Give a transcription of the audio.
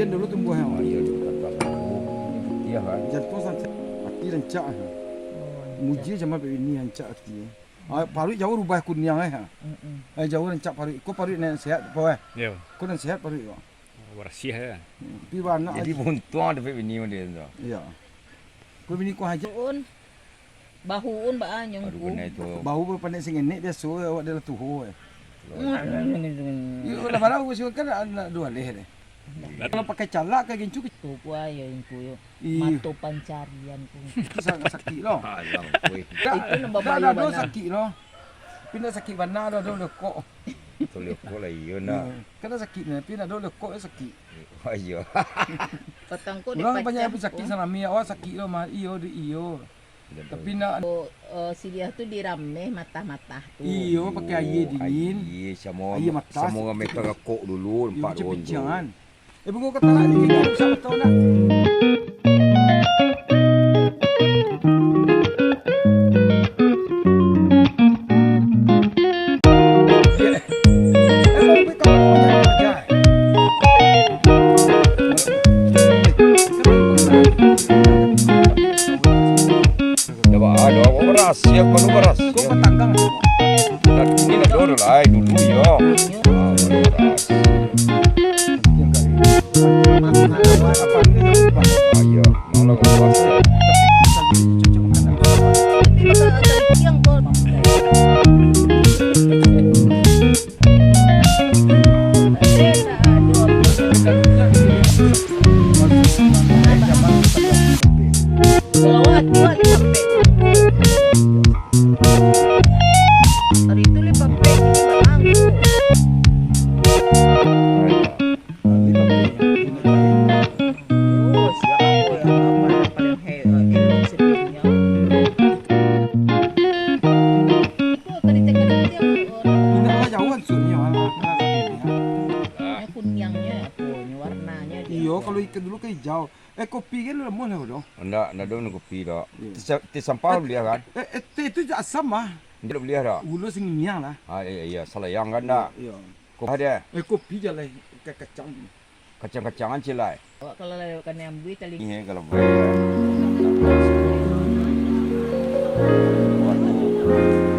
Dulu tumbuh yang iya iya kan jantung sampai mati dan cak muji zaman ini yang cak ti paru jauh rubah kunyang jauh dan cak paru ko paru nen sehat apa Iya. ko nen sehat paru yo Bersih ya. pi warna jadi buntung ada ini dia tu iya ko bini ko haja Bahuun ba anyong baru kena itu bau berpandai sing enek dia so awak dia tuho yo la barang ko kan ada dua leh deh kalau pakai calak kayak gincu tupo ayo yung puyo. Iya. Mato pancarian ko. sakit lo alang kuih Itu nang babayo dah ba na? sakit lo pindah sakit bana dah lekok tolong ko lah iya na kena sakit ni pindah dah lekok sakit ayo Patang ko di orang banyak pacam yang sakit ko. sana mi awak sakit lo mah iyo di iyo tapi nak Si dia tu dirame mata-mata tu. iyo pakai air dingin iya sama Air mata sama orang mereka kok dulu iyo 4 tahun tu jangan bungo kata lagi kita bisa tahu nak Coba ada orang beras, siap penuh beras. kau petanggang Dan ini nak dulu lah, dulu ya. Ah, penuh beras. apa ni dah ubah Ah, ya, mau lah kau beras. Yang ko. Salawat dua sampai. Hari itu lipat pek ini Oh, siapa yang paling elok sedihnya. Itu tadi tekan dia ini apa jauh kan sunnya kunyangnya apa warnanya dia. iyo kalau ikan dulu ke hijau kopi kan lemon lah doh Nak dulu kopi dah. Ti sampah beli kan? itu asam mah Dia beli dah. ulu sing niang lah Ah, iya, salah yang kan dah. iya Kau ada kopi je lah kayak kacang kacang-kacangan cilai. Kalau lewat yang bui tali. Ini kalau Waduh.